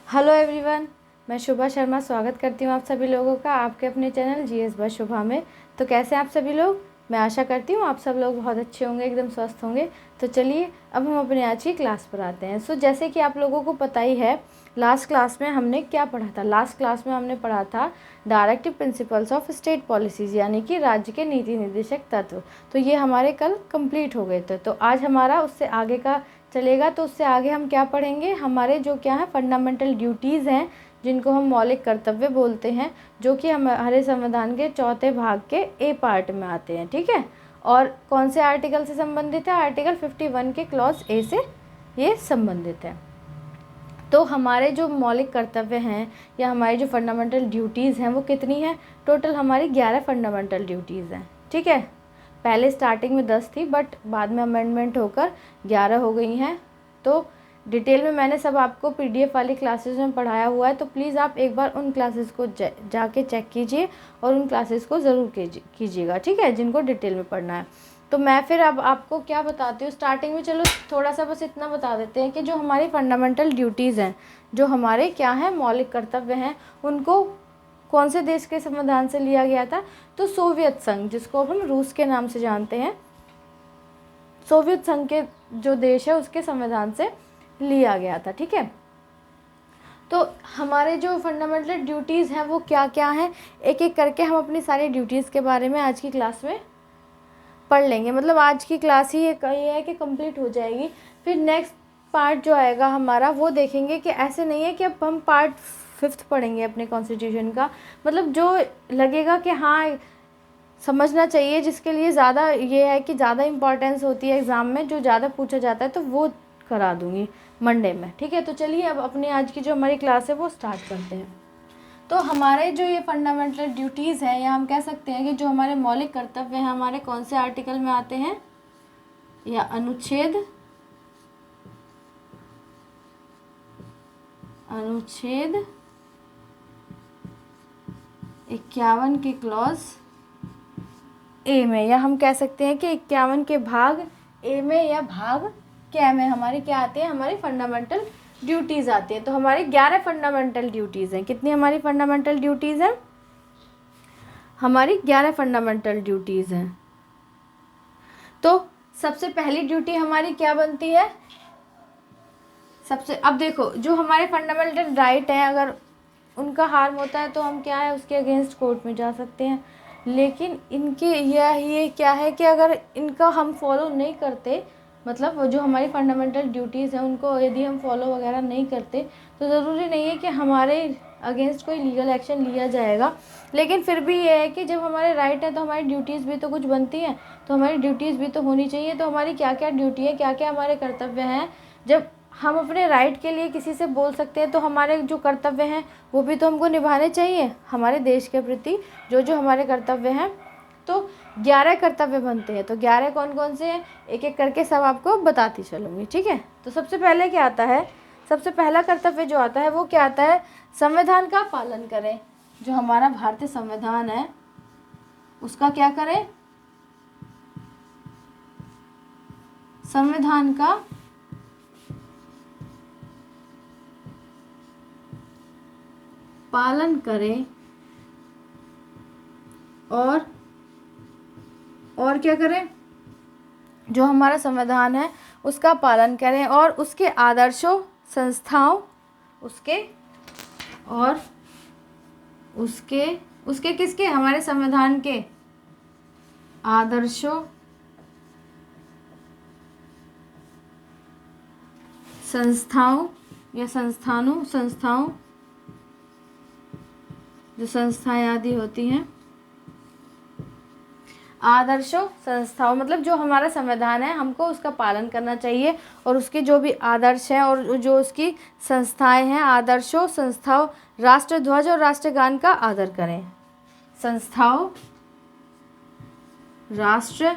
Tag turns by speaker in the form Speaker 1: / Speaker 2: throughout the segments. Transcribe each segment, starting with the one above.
Speaker 1: Hello everyone, मैं शुभा शर्मा स्वागत करती हूँ आप सभी लोगों का आपके अपने चैनल जीएस बाय शुभा में। तो कैसे हैं आप सभी लोग? मैं आशा करती हूँ आप सब लोग बहुत अच्छे होंगे, एकदम स्वस्थ होंगे। तो चलिए अब हम अपने आज की क्लास पर आते हैं। जैसे कि आप लोगों को पता ही है, लास्ट क्लास में हमने क्या पढ़ा था। लास्ट क्लास में हमने पढ़ा था directive principles of state policies, यानी कि राज्य के नीति निर्देशक तत्व। तो ये हमारे कल कंप्लीट हो गए थे। तो आज हमारा उससे आगे का चलेगा। तो उससे आगे हम क्या पढ़ेंगे, हमारे जो क्या है फंडामेंटल ड्यूटीज़ हैं, जिनको हम मौलिक कर्तव्य बोलते हैं, जो कि हमारे संविधान के चौथे भाग के ए पार्ट में आते हैं। ठीक है, और कौन से आर्टिकल से संबंधित है? आर्टिकल 51 के क्लॉज ए से ये संबंधित है। तो हमारे जो मौलिक कर्तव्य हैं या हमारी जो फंडामेंटल ड्यूटीज़ हैं वो कितनी हैं? टोटल हमारी 11 फंडामेंटल ड्यूटीज़ हैं। ठीक है, पहले स्टार्टिंग में 10 थी, बट बाद में अमेंडमेंट होकर 11 हो गई हैं। तो डिटेल में मैंने सब आपको पीडीएफ वाली क्लासेस में पढ़ाया हुआ है। तो प्लीज़ आप एक बार उन क्लासेस को जाके चेक कीजिए और उन क्लासेस को ज़रूर कीजिएगा। ठीक है, जिनको डिटेल में पढ़ना है। तो मैं फिर अब आपको क्या बताती हूँ स्टार्टिंग में। चलो थोड़ा सा बस इतना बता देते हैं कि जो हमारी फंडामेंटल ड्यूटीज़ हैं, जो हमारे क्या हैं मौलिक कर्तव्य हैं, उनको कौन से देश के संविधान से लिया गया था? तो सोवियत संघ, जिसको अब हम रूस के नाम से जानते हैं, सोवियत संघ के जो देश है उसके संविधान से लिया गया था। ठीक है, तो हमारे जो फंडामेंटल ड्यूटीज़ हैं वो क्या क्या हैं, एक एक करके हम अपनी सारी ड्यूटीज़ के बारे में आज की क्लास में पढ़ लेंगे। मतलब आज की क्लास ही ये है कि कंप्लीट हो जाएगी। फिर नेक्स्ट पार्ट जो आएगा हमारा वो देखेंगे कि ऐसे नहीं है कि अब हम पार्ट 5th पढ़ेंगे अपने कॉन्स्टिट्यूशन का। मतलब जो लगेगा कि हाँ समझना चाहिए, जिसके लिए ज़्यादा ये है कि ज़्यादा इम्पॉर्टेंस होती है एग्ज़ाम में, जो ज़्यादा पूछा जाता है, तो वो करा दूँगी मंडे में। ठीक है, तो चलिए अब अपनी आज की जो हमारी क्लास है वो स्टार्ट करते हैं। तो हमारे जो ये फंडामेंटल ड्यूटीज़ हैं, या हम कह सकते हैं कि जो हमारे मौलिक कर्तव्य हैं, हमारे कौन से आर्टिकल में आते हैं, या अनुच्छेद 51 के क्लॉज ए में, या हम कह सकते हैं कि 51 के भाग ए में या भाग क्या में हमारी क्या आती है, हमारी फंडामेंटल ड्यूटीज़ आती हैं। तो हमारी 11 फंडामेंटल ड्यूटीज़ हैं। कितनी हमारी फंडामेंटल ड्यूटीज़ हैं? हमारी 11 फंडामेंटल ड्यूटीज़ हैं। तो सबसे पहली ड्यूटी हमारी क्या बनती है? अब देखो, जो हमारे फंडामेंटल राइट हैं, अगर उनका हार्म होता है तो हम क्या है उसके अगेंस्ट कोर्ट में जा सकते हैं। लेकिन इनके ये क्या है कि अगर इनका हम फॉलो नहीं करते, मतलब जो हमारी फंडामेंटल ड्यूटीज़ हैं उनको यदि हम फॉलो वगैरह नहीं करते, तो ज़रूरी नहीं है कि हमारे अगेंस्ट कोई लीगल एक्शन लिया जाएगा। लेकिन फिर भी ये है कि जब हमारे राइट है तो हमारी ड्यूटीज़ भी तो कुछ बनती हैं, तो हमारी ड्यूटीज़ भी तो होनी चाहिए। तो हमारी क्या क्या ड्यूटी है, क्या क्या हमारे कर्तव्य हैं, जब हम अपने राइट के लिए किसी से बोल सकते हैं, तो हमारे जो कर्तव्य हैं वो भी तो हमको निभाने चाहिए हमारे देश के प्रति, जो जो हमारे कर्तव्य हैं। तो 11 कर्तव्य बनते हैं। तो 11 कौन कौन से हैं, एक एक करके सब आपको बताती चलूँगी। ठीक है, तो सबसे पहले क्या आता है, सबसे पहला कर्तव्य जो आता है वो क्या आता है, संविधान का पालन करें। जो हमारा भारतीय संविधान है उसका क्या करें, संविधान का पालन करें। और क्या करें, जो हमारा संविधान है उसका पालन करें, और उसके आदर्शों, संस्थाओं, उसके और उसके किसके, हमारे संविधान के आदर्शों, संस्थाओं या संस्थाओं जो संस्थाएं आदि होती हैं, आदर्शों, संस्थाओं, मतलब जो हमारा संविधान है हमको उसका पालन करना चाहिए, और उसके जो भी आदर्श हैं और जो उसकी संस्थाएं हैं, आदर्शों, संस्थाओं, राष्ट्र ध्वज और राष्ट्रगान का आदर करें। संस्थाओं, राष्ट्र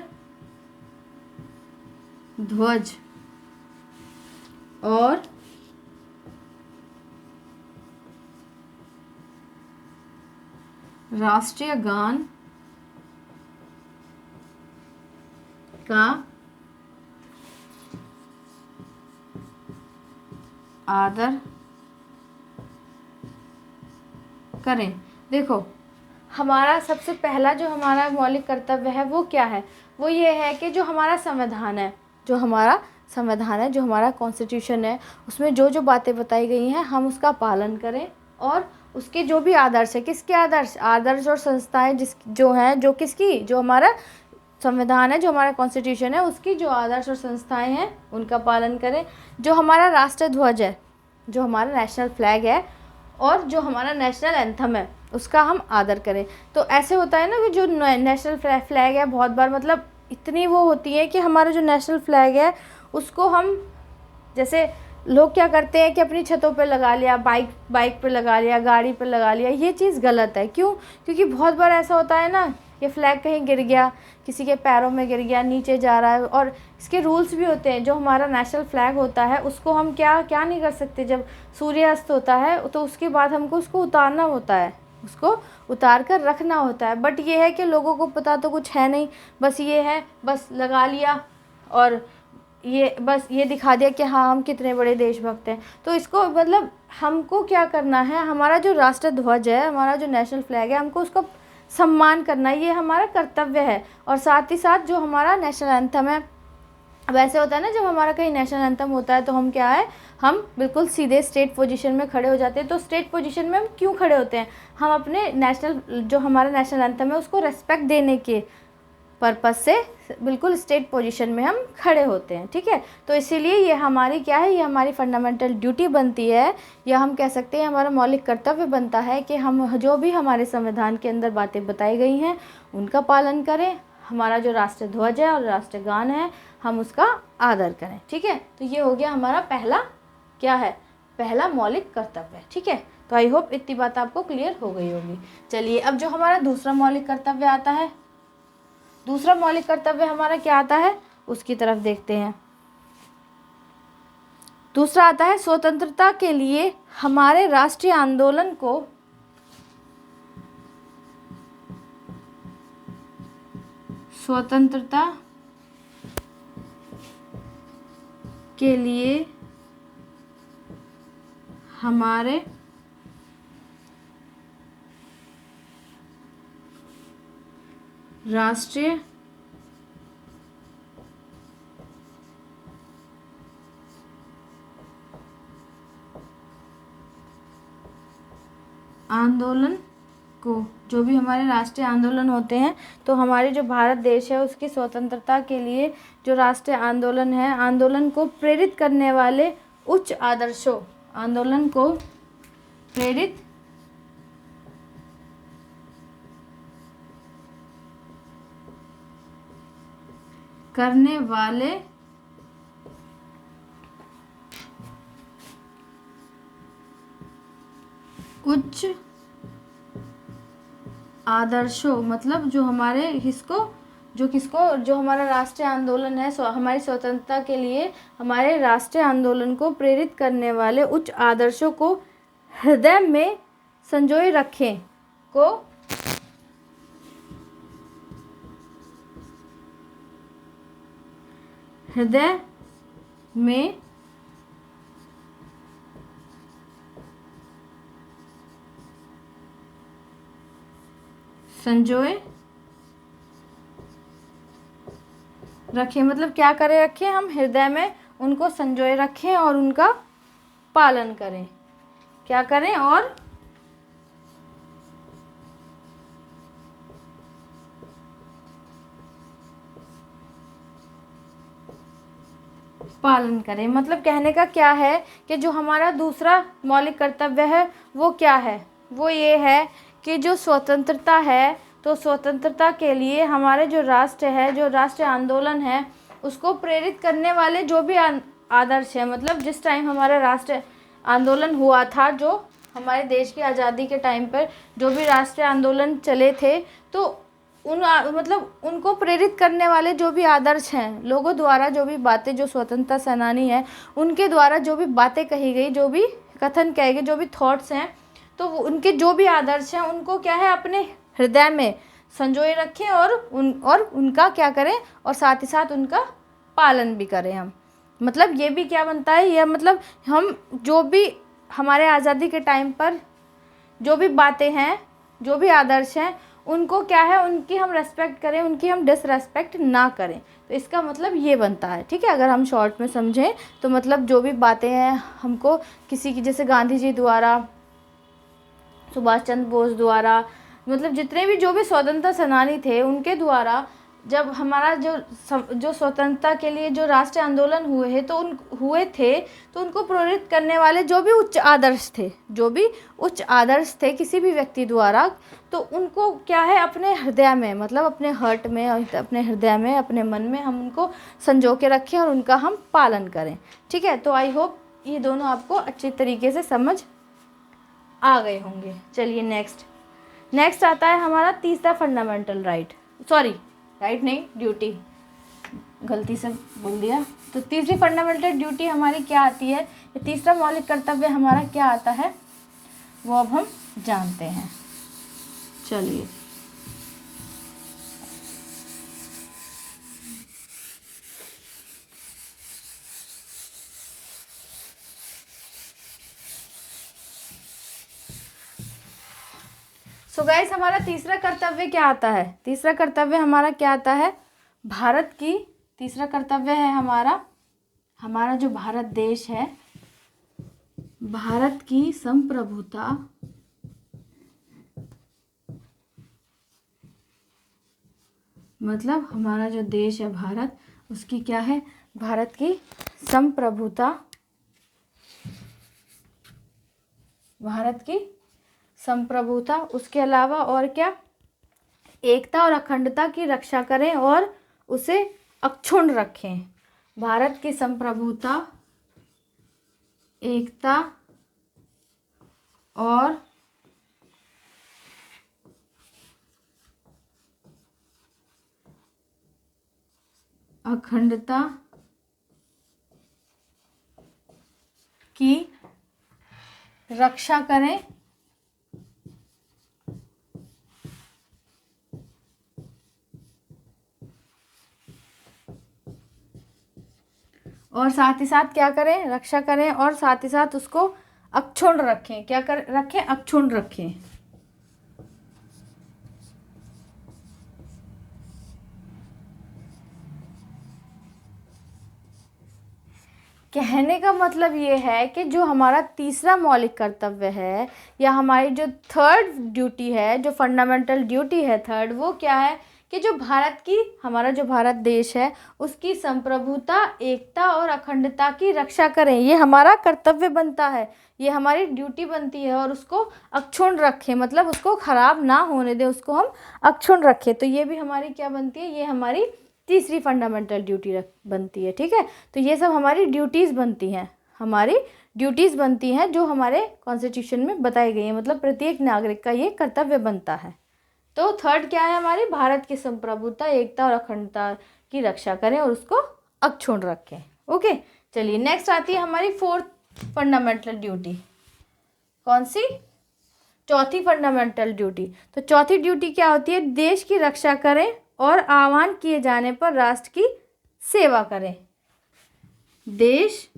Speaker 1: ध्वज और राष्ट्रीय गान का आदर करें। देखो, हमारा सबसे पहला जो हमारा मौलिक कर्तव्य है वो क्या है, वो ये है कि जो हमारा संविधान है, जो हमारा कॉन्स्टिट्यूशन है, उसमें जो जो बातें बताई गई हैं हम उसका पालन करें, और उसके जो भी आदर्श है, किसके आदर्श और संस्थाएं जो हमारा संविधान है, जो हमारा कॉन्स्टिट्यूशन है, उसकी जो आदर्श और संस्थाएं हैं उनका पालन करें। जो हमारा राष्ट्र ध्वज है, जो हमारा नेशनल फ्लैग है, और जो हमारा नेशनल एंथम है, उसका हम आदर करें। तो ऐसे होता है ना कि जो नेशनल फ्लैग है, बहुत बार मतलब इतनी वो होती है कि हमारा जो नेशनल फ्लैग है उसको हम, जैसे लोग क्या करते हैं कि अपनी छतों पे लगा लिया, बाइक पे लगा लिया, गाड़ी पे लगा लिया। ये चीज़ गलत है। क्यों? क्योंकि बहुत बार ऐसा होता है ना, ये फ्लैग कहीं गिर गया, किसी के पैरों में गिर गया, नीचे जा रहा है, और इसके रूल्स भी होते हैं। जो हमारा नेशनल फ्लैग होता है उसको हम क्या नहीं कर सकते, जब सूर्यास्त होता है तो उसके बाद हमको उसको उतारना होता है, उसको उतार कर रखना होता है। बट ये है कि लोगों को पता तो कुछ है नहीं, बस ये है, बस लगा लिया और बस ये दिखा दिया कि हाँ हम कितने बड़े देशभक्त हैं। तो इसको मतलब हमको क्या करना है, हमारा जो राष्ट्र ध्वज है, हमारा जो नेशनल फ्लैग है, हमको उसका सम्मान करना है, ये हमारा कर्तव्य है। और साथ ही साथ जो हमारा नेशनल एंथम है, अब ऐसे होता है ना, जब हमारा कहीं नेशनल एंथम होता है तो हम क्या है, हम बिल्कुल सीधे स्टेट पोजीशन में खड़े हो जाते हैं। तो स्टेट पोजीशन में हम क्यों खड़े होते हैं, हम अपने जो हमारा नेशनल एंथम है उसको रेस्पेक्ट देने के पर्पस से बिल्कुल स्टेट पोजीशन में हम खड़े होते हैं। ठीक है, तो इसीलिए ये हमारी क्या है, ये हमारी फंडामेंटल ड्यूटी बनती है, या हम कह सकते हैं हमारा मौलिक कर्तव्य बनता है कि हम जो भी हमारे संविधान के अंदर बातें बताई गई हैं उनका पालन करें। हमारा जो राष्ट्र ध्वज है और राष्ट्रगान है, हम उसका आदर करें। ठीक है, तो ये हो गया हमारा पहला मौलिक कर्तव्य। ठीक है, तो आई होप इतनी बात आपको क्लियर हो गई होगी। चलिए, अब जो हमारा दूसरा मौलिक कर्तव्य आता है, दूसरा मौलिक कर्तव्य हमारा क्या आता है, उसकी तरफ देखते हैं। दूसरा आता है, स्वतंत्रता के लिए हमारे राष्ट्रीय आंदोलन को स्वतंत्रता के लिए हमारे राष्ट्रीय आंदोलन को, जो भी हमारे राष्ट्रीय आंदोलन होते हैं, तो हमारे जो भारत देश है उसकी स्वतंत्रता के लिए जो राष्ट्रीय आंदोलन है, आंदोलन को प्रेरित करने वाले उच्च आदर्शों, आंदोलन को प्रेरित करने वाले उच्च आदर्शों, मतलब जो हमारे जो हमारा राष्ट्रीय आंदोलन है, हमारी स्वतंत्रता के लिए हमारे राष्ट्रीय आंदोलन को प्रेरित करने वाले उच्च आदर्शों को हृदय में संजोए रखें, हृदय में संजोए रखें। मतलब क्या करें, रखें, हम हृदय में उनको संजोए रखें और उनका पालन करें। क्या करें, और पालन करें। मतलब कहने का क्या है कि जो हमारा दूसरा मौलिक कर्तव्य है वो क्या है, वो ये है कि जो स्वतंत्रता है, तो स्वतंत्रता के लिए हमारे जो राष्ट्र है, जो राष्ट्रीय आंदोलन है, उसको प्रेरित करने वाले जो भी आदर्श है, मतलब जिस टाइम हमारा राष्ट्रीय आंदोलन हुआ था, जो हमारे देश की आज़ादी के टाइम पर जो भी राष्ट्रीय आंदोलन चले थे, तो उनको प्रेरित करने वाले जो भी आदर्श हैं, लोगों द्वारा जो भी बातें, जो स्वतंत्रता सेनानी हैं उनके द्वारा जो भी बातें कही गई, जो भी कथन कहे गए, जो भी थॉट्स हैं, तो उनके जो भी आदर्श हैं उनको क्या है, अपने हृदय में संजोए रखें और उनका क्या करें, और साथ ही साथ उनका पालन भी करें हम। मतलब ये भी क्या बनता है, यह मतलब हम जो भी हमारे आज़ादी के टाइम पर जो भी बातें हैं, जो भी आदर्श हैं, उनको क्या है, उनकी हम रेस्पेक्ट करें, उनकी हम डिसरेस्पेक्ट ना करें। तो इसका मतलब ये बनता है, ठीक है। अगर हम शॉर्ट में समझें तो मतलब जो भी बातें हैं हमको किसी की, जैसे गांधी जी द्वारा, सुभाष चंद्र बोस द्वारा, मतलब जितने भी जो भी स्वतंत्रता सेनानी थे उनके द्वारा जब हमारा जो स्वतंत्रता के लिए जो राष्ट्रीय आंदोलन हुए थे तो उनको प्रेरित करने वाले जो भी उच्च आदर्श थे, जो भी उच्च आदर्श थे किसी भी व्यक्ति द्वारा, तो उनको क्या है अपने हृदय में, मतलब अपने हार्ट में, अपने हृदय में, अपने मन में हम उनको संजो के रखें और उनका हम पालन करें, ठीक है। तो आई होप ये दोनों आपको अच्छे तरीके से समझ आ गए होंगे। चलिए नेक्स्ट आता है हमारा तीसरा फंडामेंटल राइट, सॉरी राइट नहीं, ड्यूटी, गलती से बोल दिया। तो तीसरी फंडामेंटल ड्यूटी हमारी क्या आती है, ये तीसरा मौलिक कर्तव्य हमारा क्या आता है, वो अब हम जानते हैं। चलिए सो गाइस, हमारा तीसरा कर्तव्य क्या आता है, तीसरा कर्तव्य हमारा क्या आता है, भारत की, तीसरा कर्तव्य है हमारा जो भारत देश है, भारत की संप्रभुता, मतलब हमारा जो देश है भारत, उसकी क्या है, भारत की संप्रभुता, भारत की संप्रभुता, उसके अलावा और क्या, एकता और अखंडता की रक्षा करें और उसे अक्षुण्ण रखें। भारत की संप्रभुता, एकता और अखंडता की रक्षा करें और साथ ही साथ क्या करें, रक्षा करें और साथ ही साथ उसको अक्षुण्ण रखें, क्या कर रखें, अक्षुण्ण रखें। कहने का मतलब ये है कि जो हमारा तीसरा मौलिक कर्तव्य है या हमारी जो थर्ड ड्यूटी है, जो फंडामेंटल ड्यूटी है थर्ड, वो क्या है कि जो भारत की, हमारा जो भारत देश है उसकी संप्रभुता, एकता और अखंडता की रक्षा करें, ये हमारा कर्तव्य बनता है, ये हमारी ड्यूटी बनती है। और उसको अक्षुण्ण रखें, मतलब उसको ख़राब ना होने दें, उसको हम अक्षुण्ण रखें। तो ये भी हमारी क्या बनती है, ये हमारी तीसरी फंडामेंटल ड्यूटी बनती है, ठीक है। तो ये सब हमारी ड्यूटीज़ बनती हैं, हमारी ड्यूटीज़ बनती हैं जो हमारे कॉन्स्टिट्यूशन में बताई गई हैं, मतलब प्रत्येक नागरिक का ये कर्तव्य बनता है। तो थर्ड क्या है हमारी, भारत की संप्रभुता, एकता और अखंडता की रक्षा करें और उसको अक्षुण्ण रखें। ओके, चलिए नेक्स्ट आती है हमारी फोर्थ फंडामेंटल ड्यूटी, कौन सी, चौथी फंडामेंटल ड्यूटी। तो चौथी ड्यूटी क्या होती है, देश की रक्षा करें और आह्वान किए जाने पर राष्ट्र की सेवा करें। देश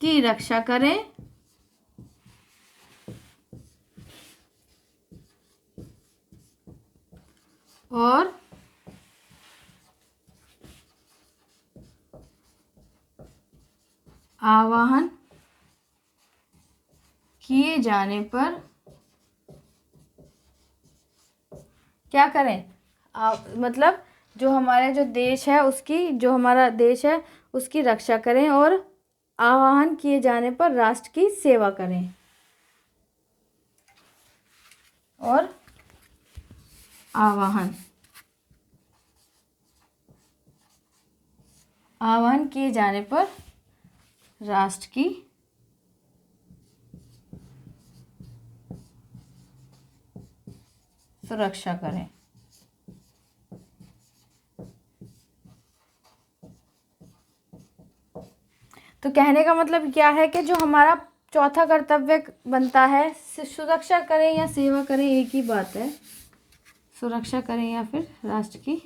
Speaker 1: की रक्षा करें और आह्वान किए जाने पर क्या करें, मतलब जो हमारे जो देश है उसकी, जो हमारा देश है उसकी रक्षा करें और आह्वान किए जाने पर राष्ट्र की सेवा करें। और आह्वान किए जाने पर राष्ट्र की सुरक्षा करें। तो कहने का मतलब क्या है कि जो हमारा चौथा कर्तव्य बनता है, सुरक्षा करें या सेवा करें, एक ही बात है, सुरक्षा करें या फिर राष्ट्र की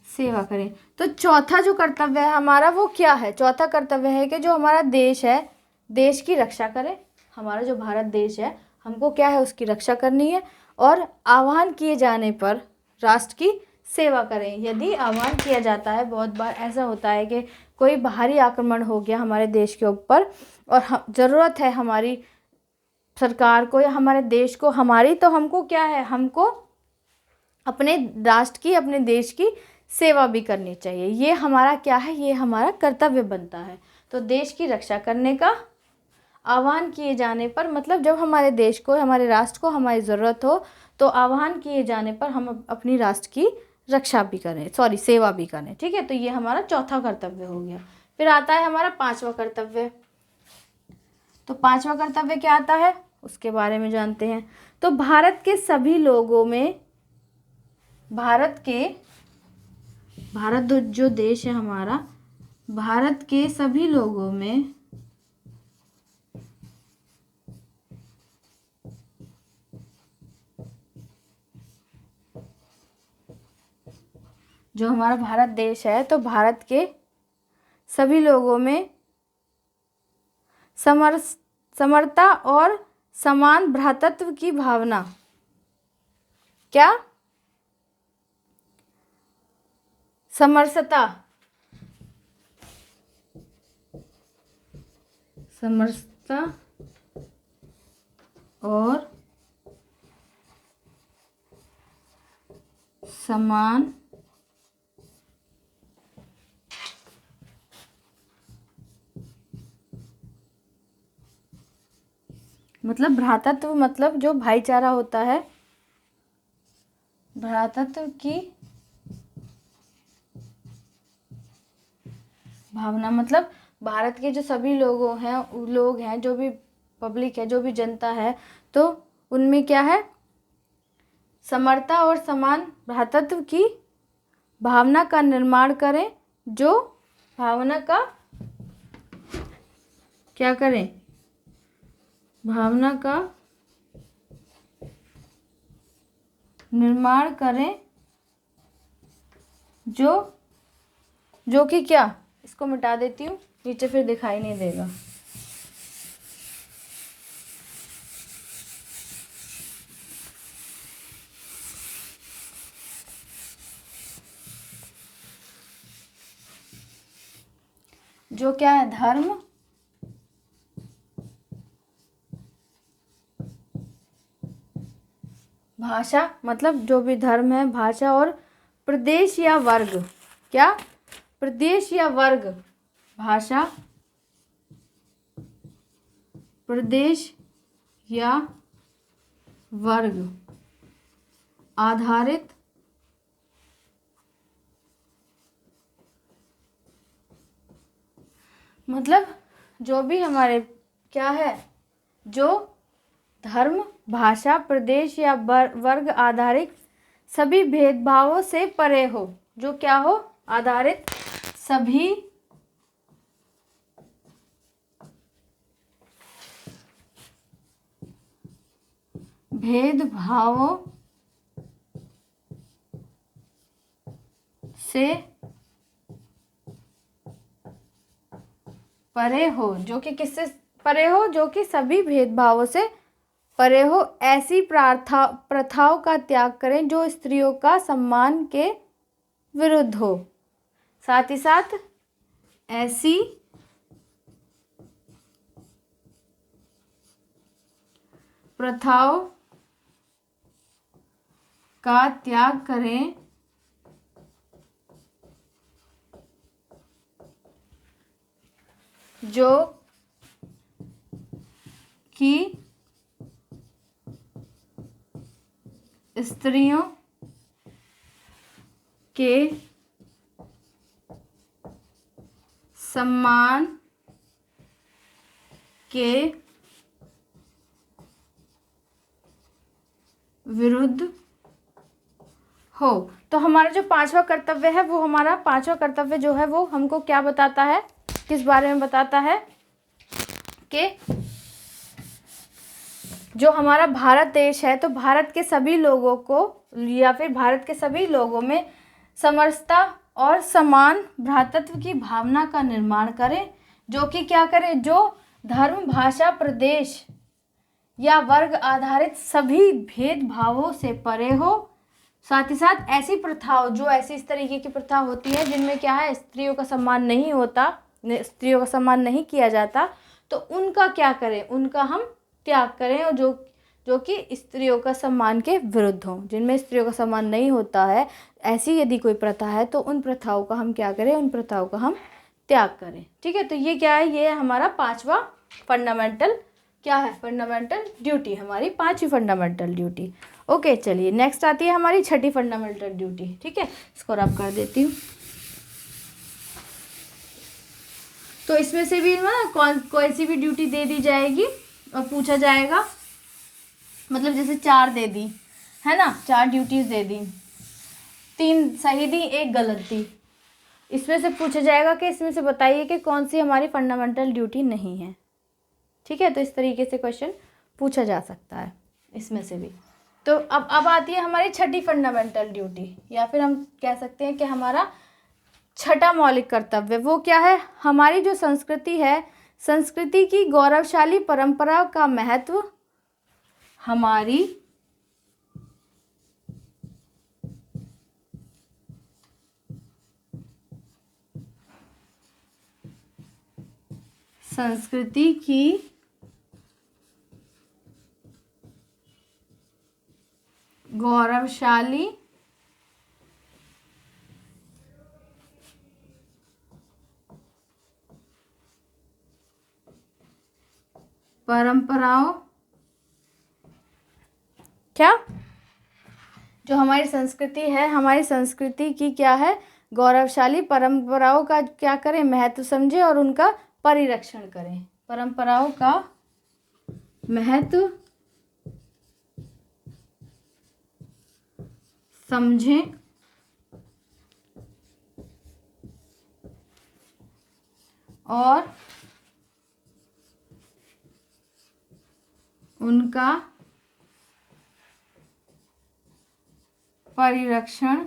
Speaker 1: सेवा करें। तो चौथा जो कर्तव्य है हमारा वो क्या है, चौथा कर्तव्य है कि जो हमारा देश है, देश की रक्षा करें। हमारा जो भारत देश है हमको क्या है, उसकी रक्षा करनी है। और आह्वान किए जाने पर राष्ट्र की सेवा करें। यदि आह्वान किया जाता है, बहुत बार ऐसा होता है कि कोई बाहरी आक्रमण हो गया हमारे देश के ऊपर और ज़रूरत है हमारी सरकार को या हमारे देश को, हमारी तो हमको क्या है, हमको अपने राष्ट्र की, अपने देश की सेवा भी करनी चाहिए। ये हमारा क्या है, ये हमारा कर्तव्य बनता है। तो देश की रक्षा करने का आह्वान किए जाने पर, मतलब जब हमारे देश को, हमारे राष्ट्र को हमारी ज़रूरत हो तो आह्वान किए जाने पर हम अपनी राष्ट्र की रक्षा भी करें, सेवा भी करें। ठीक है, तो ये हमारा चौथा कर्तव्य हो गया। फिर आता है हमारा पांचवा कर्तव्य। तो पांचवा कर्तव्य क्या आता है उसके बारे में जानते हैं। तो भारत के सभी लोगों में, भारत जो देश है हमारा, भारत के सभी लोगों में जो हमारा भारत देश है, तो भारत के सभी लोगों में समरता और समान भ्रातृत्व की भावना, क्या, समरसता और समान मतलब भ्रातृत्व, मतलब जो भाईचारा होता है, भ्रातृत्व की भावना, मतलब भारत के जो सभी लोग हैं, जो भी पब्लिक है, जो भी जनता है, तो उनमें क्या है, समरता और समान भ्रातृत्व की भावना का निर्माण करें। जो भावना का क्या करें, भावना का निर्माण करें, जो कि क्या, इसको मिटा देती हूँ, नीचे फिर दिखाई नहीं देगा। जो क्या है, धर्म, भाषा, मतलब जो भी धर्म है, भाषा और प्रदेश या वर्ग, क्या, प्रदेश या वर्ग, भाषा, प्रदेश या वर्ग आधारित मतलब जो भी हमारे क्या है, जो धर्म, भाषा, प्रदेश या वर्ग आधारित सभी भेदभावों से परे हो। जो क्या हो, आधारित सभी भेदभावों से परे हो। जो कि किससे परे हो, जो कि सभी भेदभावों से परे हो। ऐसी प्रथाओं का त्याग करें जो स्त्रियों का सम्मान के विरुद्ध हो। साथ ही साथ ऐसी प्रथाओं का त्याग करें जो कि स्त्रियों के सम्मान के विरुद्ध हो। तो हमारा जो पांचवा कर्तव्य है, वो हमारा पांचवा कर्तव्य जो है वो हमको क्या बताता है, किस बारे में बताता है कि जो हमारा भारत देश है, तो भारत के सभी लोगों को या फिर भारत के सभी लोगों में समरसता और समान भ्रातृत्व की भावना का निर्माण करें। जो कि क्या करें, जो धर्म, भाषा, प्रदेश या वर्ग आधारित सभी भेदभावों से परे हो। साथ ही साथ ऐसी प्रथाओं, जो ऐसी इस तरीके की प्रथा होती है जिनमें क्या है, स्त्रियों का सम्मान नहीं होता, स्त्रियों का सम्मान नहीं किया जाता, तो उनका क्या करें, उनका हम त्याग करें, और जो कि स्त्रियों का सम्मान के विरुद्ध हो, जिनमें स्त्रियों का सम्मान नहीं होता है, ऐसी यदि कोई प्रथा है तो उन प्रथाओं का हम क्या करें, उन प्रथाओं का हम त्याग करें। ठीक है, तो ये क्या है, ये हमारा पांचवा फंडामेंटल क्या है, फंडामेंटल ड्यूटी, हमारी पांचवी फंडामेंटल ड्यूटी। ओके, चलिए नेक्स्ट आती है हमारी छठी फंडामेंटल ड्यूटी। ठीक है, इसको रब कर देती हूँ। तो इसमें से भी ना कोई सी भी ड्यूटी दे दी जाएगी और पूछा जाएगा, मतलब जैसे 4 दे दी है ना, 4 ड्यूटीज दे दी, 3 सही दी, 1 गलत दी। इसमें से पूछा जाएगा कि इसमें से बताइए कि कौन सी हमारी फंडामेंटल ड्यूटी नहीं है। ठीक है, तो इस तरीके से क्वेश्चन पूछा जा सकता है इसमें से भी। तो अब आती है हमारी छठी फंडामेंटल ड्यूटी, या फिर हम कह सकते हैं कि हमारा छठा मौलिक कर्तव्य। वो क्या है, हमारी जो संस्कृति है, संस्कृति की गौरवशाली परंपरा का महत्व, हमारी संस्कृति की गौरवशाली परंपराओं, क्या, जो हमारी संस्कृति है, हमारी संस्कृति की क्या है, गौरवशाली परंपराओं का क्या करें, महत्व समझें और उनका परिरक्षण करें। परंपराओं का महत्व समझें और उनका परिरक्षण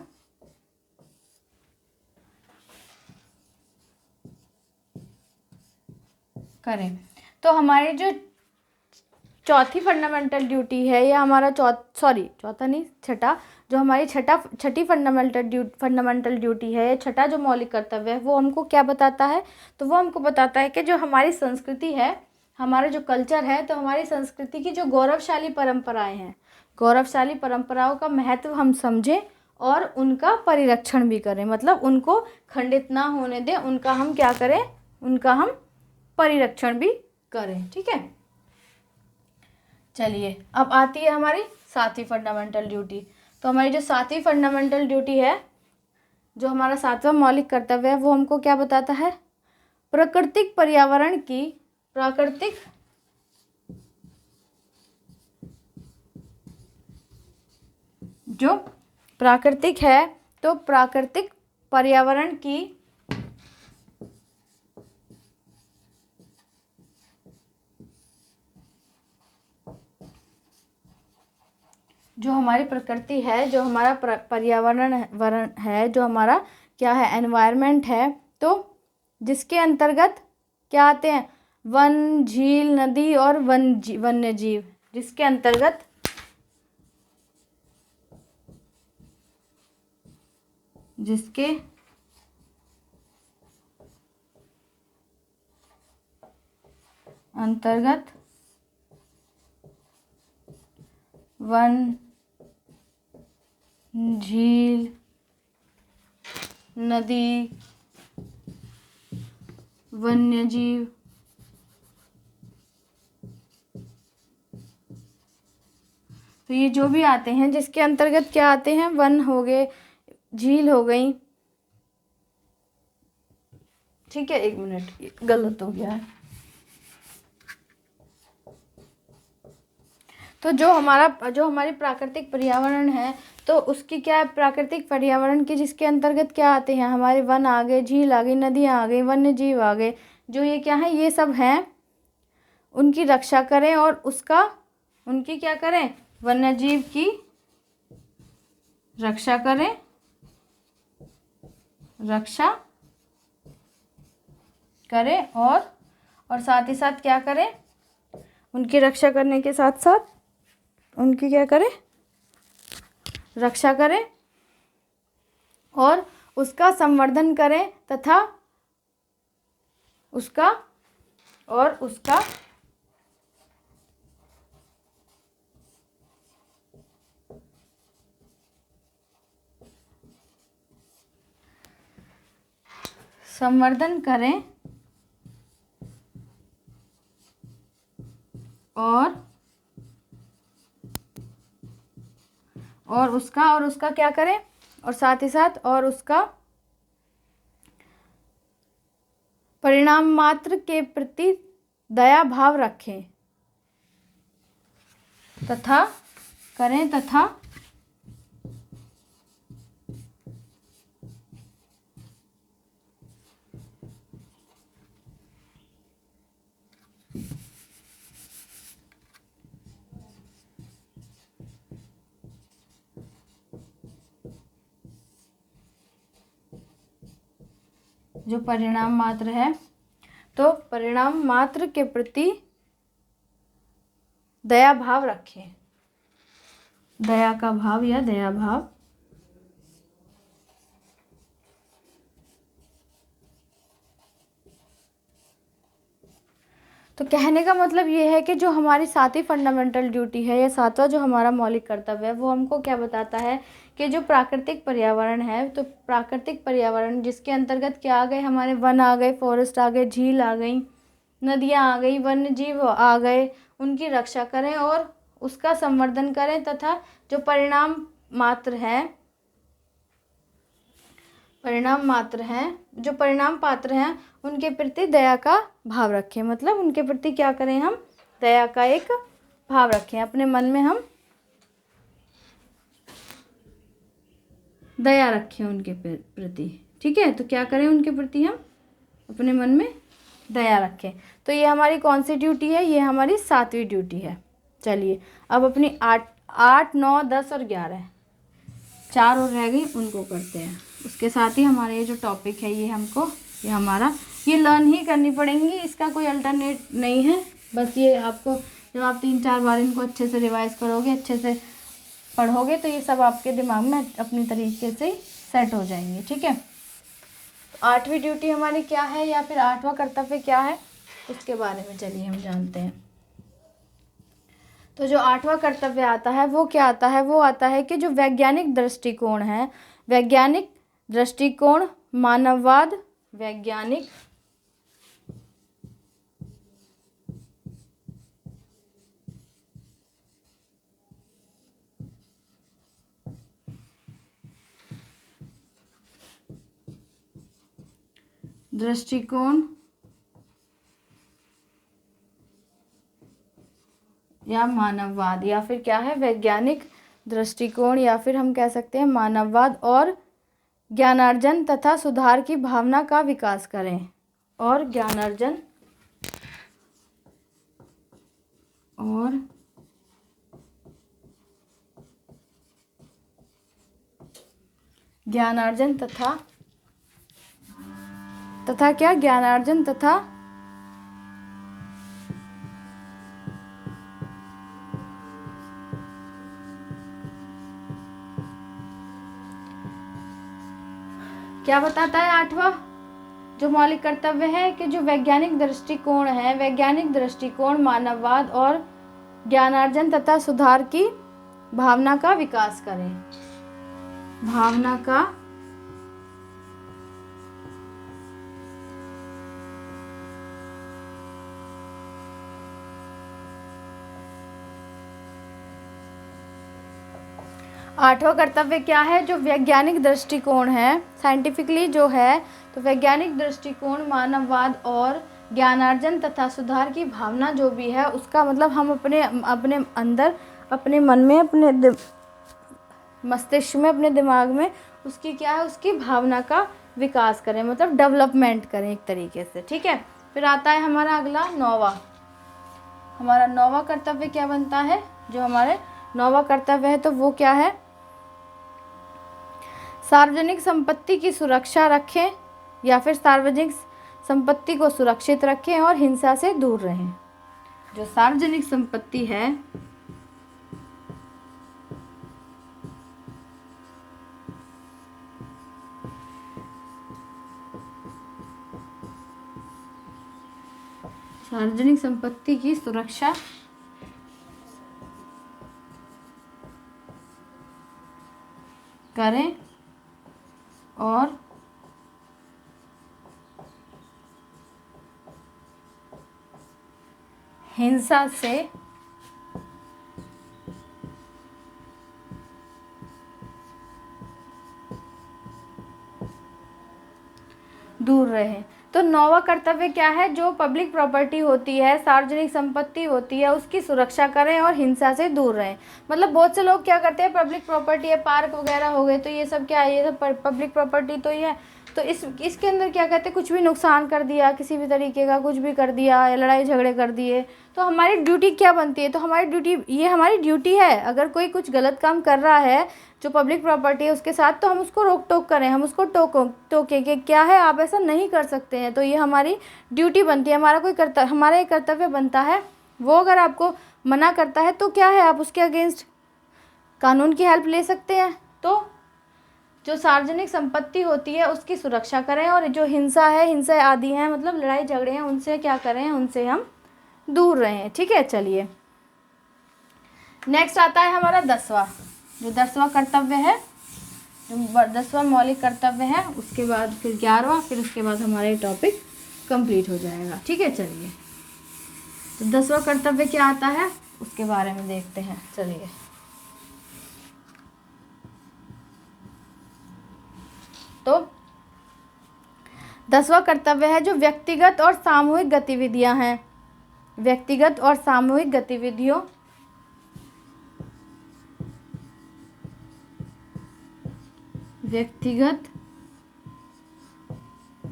Speaker 1: करें। तो हमारी जो चौथी फंडामेंटल ड्यूटी है, या हमारा चौथा नहीं, छठा, जो हमारी छठी फंडामेंटल ड्यूटी है, छठा जो मौलिक कर्तव्य है, वो हमको क्या बताता है, तो वो हमको बताता है कि जो हमारी संस्कृति है, हमारा जो कल्चर है, तो हमारी संस्कृति की जो गौरवशाली परंपराएं हैं, गौरवशाली परंपराओं का महत्व हम समझें और उनका परिरक्षण भी करें, मतलब उनको खंडित ना होने दें, उनका हम क्या करें, उनका हम परिरक्षण भी करें। ठीक है, चलिए अब आती है हमारी सातवीं फंडामेंटल ड्यूटी। तो हमारी जो सातवीं फंडामेंटल ड्यूटी है, जो हमारा सातवां मौलिक कर्तव्य है, वो हमको क्या बताता है, प्राकृतिक पर्यावरण की, जो प्राकृतिक है, तो प्राकृतिक पर्यावरण की जो हमारी प्रकृति है, जो हमारा पर्यावरण है, जो हमारा क्या है, एनवायरनमेंट है, तो जिसके अंतर्गत क्या आते हैं, वन, झील, नदी और वन्य जीव, जिसके अंतर्गत वन, झील, नदी, वन्य जीव, तो ये जो भी आते हैं, जिसके अंतर्गत क्या आते हैं, वन हो गए, झील हो गई। ठीक है, 1 मिनट, गलत हो गया है। तो जो हमारी प्राकृतिक पर्यावरण है, तो उसकी क्या है, प्राकृतिक पर्यावरण की जिसके अंतर्गत क्या आते हैं, हमारे वन आ गए, झील आ गई, नदियाँ आ गई, वन्य जीव आ गए, जो ये क्या है, ये सब हैं, उनकी रक्षा करें और उनकी क्या करें, वन्य जीव की रक्षा करें, और और साथ ही साथ क्या करें, उनकी रक्षा करने के साथ साथ उनकी क्या करें, रक्षा करें और उसका संवर्धन करें तथा उसका संवर्धन करें और उसका क्या करें, और साथ ही साथ और उसका परिणाम मात्र के प्रति दया भाव रखें तथा जो परिणाम मात्र है, तो परिणाम मात्र के प्रति दया भाव रखें, दया का भाव या दया भाव। तो कहने का मतलब ये है कि जो हमारी सातवीं फंडामेंटल ड्यूटी है या सातवां जो हमारा मौलिक कर्तव्य है, वो हमको क्या बताता है कि जो प्राकृतिक पर्यावरण है, तो प्राकृतिक पर्यावरण जिसके अंतर्गत क्या आ गए, हमारे वन आ गए, फॉरेस्ट आ गए, झील आ गई, नदियाँ आ गई, वन्य जीव आ गए, उनकी रक्षा करें और उसका संवर्धन करें तथा जो परिणाम मात्र हैं, जो परिणाम पात्र हैं, उनके प्रति दया का भाव रखें। मतलब उनके प्रति क्या करें, हम दया का एक भाव रखें, अपने मन में हम दया रखें उनके प्रति। ठीक है, तो क्या करें, उनके प्रति हम अपने मन में दया रखें। तो ये हमारी कौन सी ड्यूटी है, ये हमारी सातवीं ड्यूटी है। चलिए अब अपनी 8, 9, 10 और 11 4 और रह गई, उनको करते हैं। उसके साथ ही हमारा ये जो टॉपिक है, ये हमारा लर्न ही करनी पड़ेंगी, इसका कोई अल्टरनेट नहीं है। बस ये आपको जब आप 3-4 बार इनको अच्छे से रिवाइज करोगे, अच्छे से पढ़ोगे, तो ये सब आपके दिमाग में अपनी तरीके से सेट हो जाएंगे। ठीक है, तो 8वीं ड्यूटी हमारी क्या है या फिर 8वां कर्तव्य क्या है, उसके बारे में चलिए हम जानते हैं। तो जो 8वां कर्तव्य आता है वो क्या आता है, वो आता है कि जो वैज्ञानिक दृष्टिकोण है, वैज्ञानिक दृष्टिकोण, मानववाद, वैज्ञानिक दृष्टिकोण या मानववाद, या फिर क्या है, वैज्ञानिक दृष्टिकोण, या फिर हम कह सकते हैं मानववाद, और ज्ञानार्जन तथा सुधार की भावना का विकास करें, और ज्ञानार्जन तथा क्या, ज्ञानार्जन तथा क्या बताता है 8वां जो मौलिक कर्तव्य है कि जो वैज्ञानिक दृष्टिकोण है, वैज्ञानिक दृष्टिकोण, मानववाद और ज्ञानार्जन तथा सुधार की भावना का विकास करें, भावना का आठवां कर्तव्य क्या है, जो वैज्ञानिक दृष्टिकोण है, साइंटिफिकली जो है, तो वैज्ञानिक दृष्टिकोण, मानववाद और ज्ञानार्जन तथा सुधार की भावना जो भी है, उसका मतलब हम अपने अंदर, अपने मन में, अपने मस्तिष्क में, अपने दिमाग में उसकी क्या है, उसकी भावना का विकास करें, मतलब डेवलपमेंट करें एक तरीके से। ठीक है, फिर आता है हमारा अगला 9वां। हमारा 9वां कर्तव्य क्या बनता है, जो हमारे 9वां कर्तव्य है, तो वो क्या है, सार्वजनिक संपत्ति की सुरक्षा रखें, या फिर संपत्ति को सुरक्षित रखें और हिंसा से दूर रहें। जो सार्वजनिक संपत्ति है सार्वजनिक संपत्ति की सुरक्षा करें और हिंसा से दूर रहें। तो नौवां कर्तव्य क्या है? जो पब्लिक प्रॉपर्टी होती है, सार्वजनिक संपत्ति होती है, उसकी सुरक्षा करें और हिंसा से दूर रहें। मतलब बहुत से लोग क्या करते हैं, पब्लिक प्रॉपर्टी है, पार्क वगैरह हो गए, तो ये सब क्या है, ये सब पब्लिक प्रॉपर्टी तो ही है, तो इसके अंदर क्या कहते हैं, कुछ भी नुकसान कर दिया, किसी भी तरीके का कुछ भी कर दिया, या लड़ाई झगड़े कर दिए, तो हमारी ड्यूटी क्या बनती है? तो हमारी ड्यूटी, ये हमारी ड्यूटी है, अगर कोई कुछ गलत काम कर रहा है जो पब्लिक प्रॉपर्टी है उसके साथ, तो हम उसको रोक टोक करें, हम उसको टोकें कि क्या है, आप ऐसा नहीं कर सकते हैं। तो ये हमारी ड्यूटी बनती है, हमारा एक कर्तव्य बनता है। वो अगर आपको मना करता है तो क्या है, आप उसके अगेंस्ट कानून की हेल्प ले सकते हैं। तो जो सार्वजनिक संपत्ति होती है उसकी सुरक्षा करें, और जो हिंसा है, हिंसा आदि हैं, मतलब लड़ाई झगड़े हैं, उनसे क्या करें, उनसे हम दूर रहें। ठीक है, चलिए नेक्स्ट आता है हमारा 10वां, जो 10वां कर्तव्य है, जो 10वां मौलिक कर्तव्य है, उसके बाद फिर 11वां, फिर उसके बाद हमारा ये टॉपिक कंप्लीट हो जाएगा। ठीक है, चलिए तो 10वां कर्तव्य क्या आता है उसके बारे में देखते हैं। चलिए तो 10वां कर्तव्य है जो व्यक्तिगत और सामूहिक गतिविधियां हैं। व्यक्तिगत और सामूहिक गतिविधियों व्यक्तिगत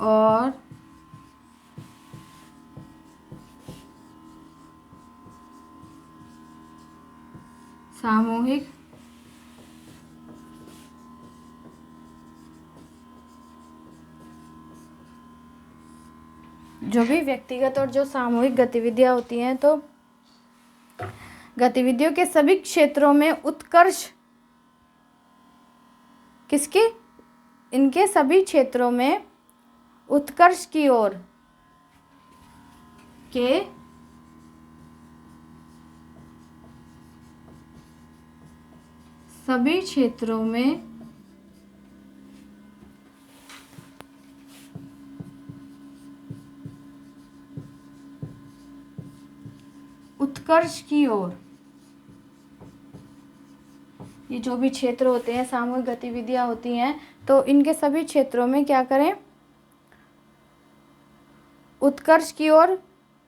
Speaker 1: और सामूहिक जो भी व्यक्तिगत और जो सामूहिक गतिविधियां होती हैं, तो गतिविधियों के सभी क्षेत्रों में उत्कर्ष किसके, इनके सभी क्षेत्रों में उत्कर्ष की ओर के सभी क्षेत्रों में उत्कर्ष की ओर, ये जो भी क्षेत्र होते हैं, सामूहिक गतिविधियां होती हैं, तो इनके सभी क्षेत्रों में क्या करें, उत्कर्ष की ओर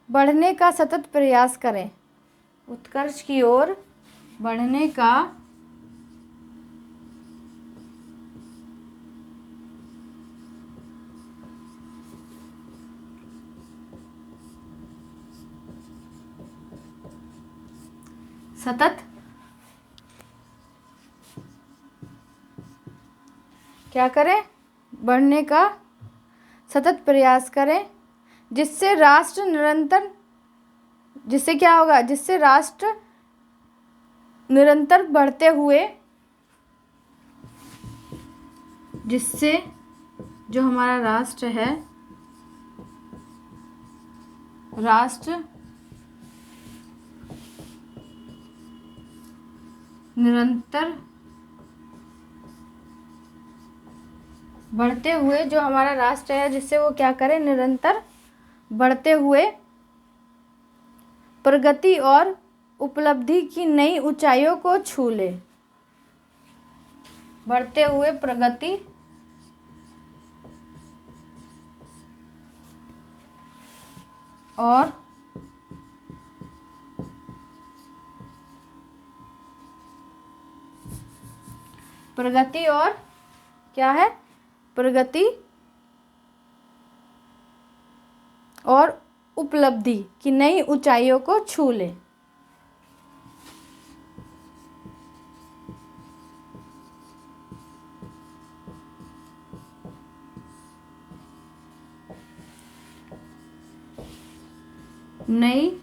Speaker 1: बढ़ने का सतत प्रयास करें। उत्कर्ष की ओर बढ़ने का सतत क्या करें, बढ़ने का सतत प्रयास करें, जिससे राष्ट्र निरंतर, जिससे क्या होगा, जिससे राष्ट्र निरंतर बढ़ते हुए, जिससे जो हमारा राष्ट्र है, राष्ट्र निरंतर बढ़ते हुए, जो हमारा राष्ट्र है, जिससे वो क्या करे, निरंतर बढ़ते हुए प्रगति और उपलब्धि की नई ऊंचाइयों को छू ले। बढ़ते हुए प्रगति और क्या है, प्रगति और उपलब्धि की नई ऊंचाइयों को छू ले। नई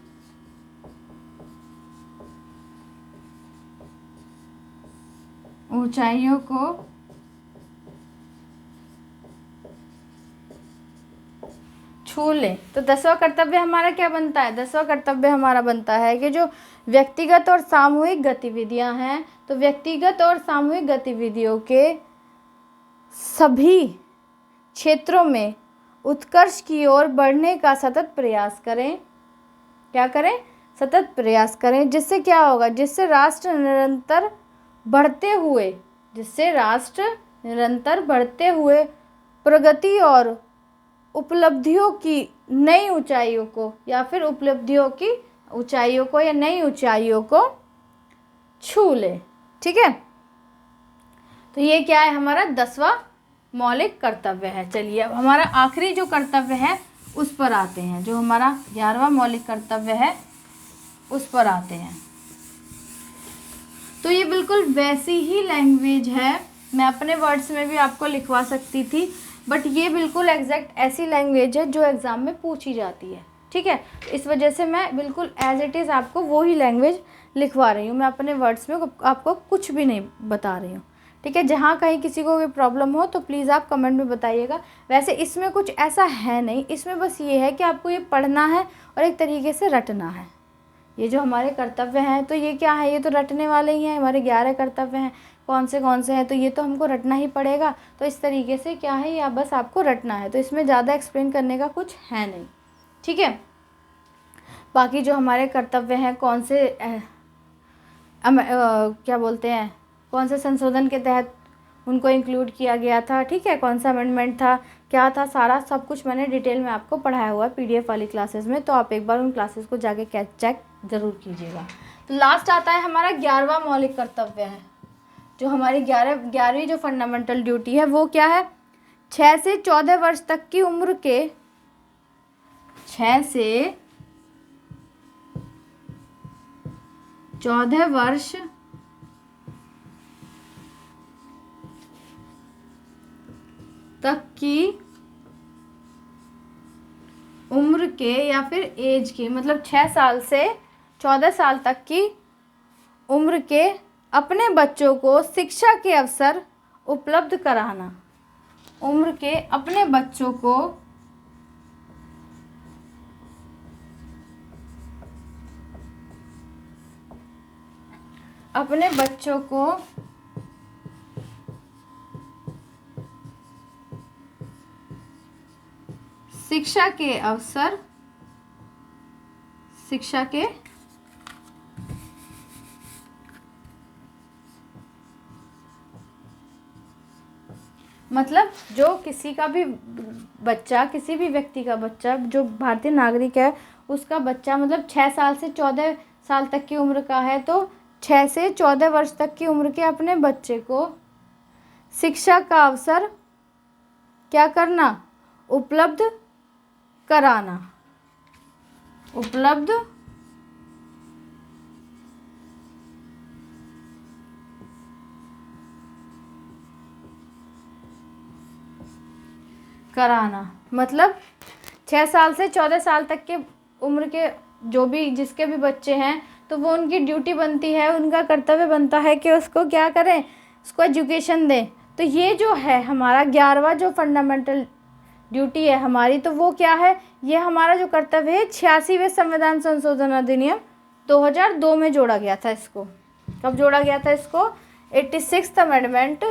Speaker 1: ऊंचाइयों को छू ले। तो 10वां कर्तव्य हमारा क्या बनता है? 10वां कर्तव्य हमारा बनता है कि जो व्यक्तिगत और सामूहिक गतिविधियां हैं, तो व्यक्तिगत और सामूहिक गतिविधियों के सभी क्षेत्रों में उत्कर्ष की ओर बढ़ने का सतत प्रयास करें। क्या करें? सतत प्रयास करें। जिससे क्या होगा? जिससे राष्ट्र निरंतर बढ़ते हुए प्रगति और उपलब्धियों की नई ऊंचाइयों को या नई ऊंचाइयों को छू ले। ठीक है, तो ये क्या है? हमारा 10वां मौलिक कर्तव्य है। चलिए अब हमारा आखिरी जो कर्तव्य है उस पर आते हैं। जो हमारा 11वां मौलिक कर्तव्य है उस पर आते हैं। तो ये बिल्कुल वैसी ही लैंग्वेज है, मैं अपने वर्ड्स में भी आपको लिखवा सकती थी, बट ये बिल्कुल एग्जैक्ट ऐसी लैंग्वेज है जो एग्ज़ाम में पूछी जाती है। ठीक है, इस वजह से मैं बिल्कुल एज इट इज़ आपको वो ही लैंग्वेज लिखवा रही हूँ। मैं अपने वर्ड्स में आपको कुछ भी नहीं बता रही हूँ। ठीक है, जहाँ कहीं किसी को कोई प्रॉब्लम हो तो प्लीज़ आप कमेंट में बताइएगा। वैसे इसमें कुछ ऐसा है नहीं, इसमें बस ये है कि आपको ये पढ़ना है और एक तरीके से रटना है। ये जो हमारे कर्तव्य हैं तो ये क्या है? ये तो रटने वाले ही हैं। हमारे 11 कर्तव्य हैं, कौन से हैं, तो ये तो हमको रटना ही पड़ेगा। तो इस तरीके से क्या है, या बस आपको रटना है। तो इसमें ज़्यादा एक्सप्लेन करने का कुछ है नहीं। ठीक है, बाकी जो हमारे कर्तव्य हैं कौन से संशोधन के तहत उनको इंक्लूड किया गया था। ठीक है, कौन सा अमेंडमेंट था, क्या था, सारा सब कुछ मैंने डिटेल में आपको पढ़ाया हुआ है PDF वाली क्लासेस में। तो आप एक बार उन क्लासेस को जाके चेक ज़रूर कीजिएगा। तो लास्ट आता है हमारा 11वां मौलिक कर्तव्य है। जो हमारी 11वीं जो फंडामेंटल ड्यूटी है वो क्या है? 6 से 14 वर्ष तक की उम्र के 6 से 14 वर्ष तक की उम्र के या फिर एज की, मतलब 6 साल से 14 साल तक की उम्र के अपने बच्चों को शिक्षा के अवसर उपलब्ध कराना। उम्र के अपने बच्चों को शिक्षा के मतलब जो किसी का भी बच्चा, किसी भी व्यक्ति का बच्चा जो भारतीय नागरिक है उसका बच्चा मतलब 6 साल से 14 साल तक की उम्र का है, तो 6 से 14 वर्ष तक की उम्र के अपने बच्चे को शिक्षा का अवसर क्या करना? उपलब्ध कराना। उपलब्ध कराना मतलब 6 साल से 14 साल तक के उम्र के जो भी जिसके भी बच्चे हैं, तो वो उनकी ड्यूटी बनती है, उनका कर्तव्य बनता है कि उसको क्या करें, उसको एजुकेशन दें। तो ये जो है हमारा 11वां जो फंडामेंटल ड्यूटी है हमारी, तो वो क्या है? ये हमारा जो कर्तव्य है 86वें संविधान संशोधन अधिनियम 2002 में जोड़ा गया था। इसको कब जोड़ा गया था? इसको 86th अमेंडमेंट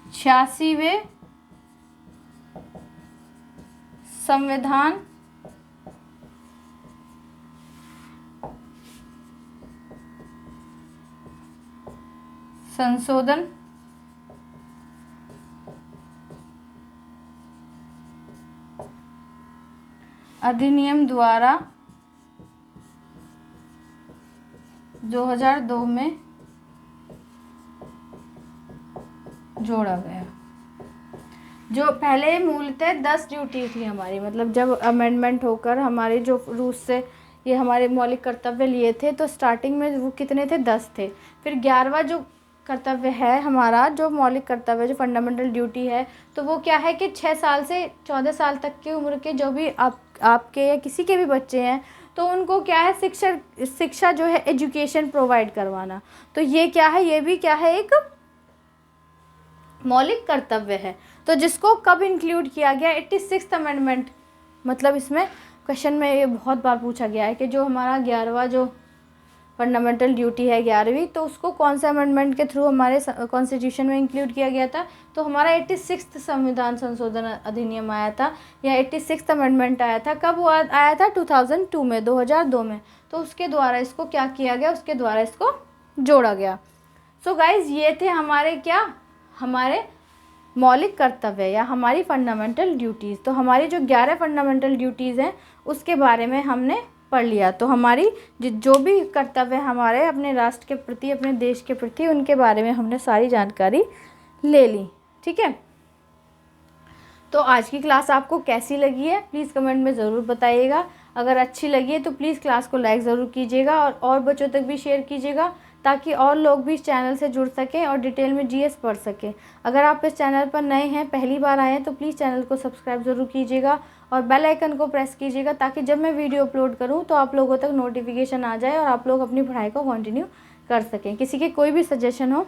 Speaker 1: 86वें संविधान संशोधन अधिनियम द्वारा 2002 में जोड़ा गया। जो पहले मूलतः 10 ड्यूटी थी हमारी, मतलब जब अमेंडमेंट होकर हमारे जो रूल्स से ये हमारे मौलिक कर्तव्य लिए थे, तो स्टार्टिंग में वो कितने थे? 10 थे। फिर 11वां जो कर्तव्य है हमारा, जो मौलिक कर्तव्य, जो फंडामेंटल ड्यूटी है, तो वो क्या है कि 6 साल से 14 साल तक की उम्र के जो भी आप आपके या किसी के भी बच्चे हैं तो उनको क्या है, शिक्षा जो है एजुकेशन प्रोवाइड करवाना। तो ये क्या है, ये भी क्या है, एक मौलिक कर्तव्य है। तो जिसको कब इंक्लूड किया गया, 86th अमेंडमेंट, मतलब इसमें क्वेश्चन में ये बहुत बार पूछा गया है कि जो हमारा 11वां जो फंडामेंटल ड्यूटी है 11वीं, तो उसको कौन से अमेंडमेंट के थ्रू हमारे कॉन्स्टिट्यूशन में इंक्लूड किया गया था। तो हमारा 86th संविधान संशोधन अधिनियम आया था या 86th अमेंडमेंट आया था। कब हुआ, आया था 2002 में, 2002 में। तो उसके द्वारा इसको क्या किया गया, उसके द्वारा इसको जोड़ा गया। सो गाइज ये थे हमारे क्या, हमारे मौलिक कर्तव्य या हमारी फंडामेंटल ड्यूटीज़। तो हमारी जो 11 फंडामेंटल ड्यूटीज़ हैं उसके बारे में हमने पढ़ लिया। तो हमारी जो भी कर्तव्य हमारे अपने राष्ट्र के प्रति, अपने देश के प्रति, उनके बारे में हमने सारी जानकारी ले ली। ठीक है, तो आज की क्लास आपको कैसी लगी है प्लीज़ कमेंट में ज़रूर बताइएगा। अगर अच्छी लगी है तो प्लीज़ क्लास को लाइक ज़रूर कीजिएगा और बच्चों तक भी शेयर कीजिएगा ताकि और लोग भी इस चैनल से जुड़ सकें और डिटेल में जीएस पढ़ सकें। अगर आप इस चैनल पर नए हैं, पहली बार आए हैं, तो प्लीज़ चैनल को सब्सक्राइब ज़रूर कीजिएगा और बेल आइकन को प्रेस कीजिएगा ताकि जब मैं वीडियो अपलोड करूं तो आप लोगों तक नोटिफिकेशन आ जाए और आप लोग अपनी पढ़ाई को कंटिन्यू कर सकें। किसी के कोई भी सजेशन हो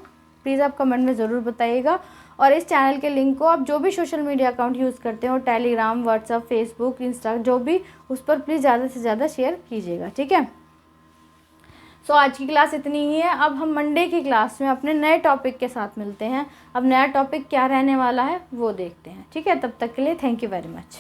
Speaker 1: प्लीज़ आप कमेंट में ज़रूर बताइएगा। और इस चैनल के लिंक को आप जो भी सोशल मीडिया अकाउंट यूज़ करते हो, टेलीग्राम, व्हाट्सअप, फेसबुक, इंस्टा, जो भी, उस पर प्लीज़ ज़्यादा से ज़्यादा शेयर कीजिएगा। ठीक है, सो आज की क्लास इतनी ही है। अब हम मंडे की क्लास में अपने नए टॉपिक के साथ मिलते हैं। अब नया टॉपिक क्या रहने वाला है वो देखते हैं। ठीक है, तब तक के लिए थैंक यू वेरी मच।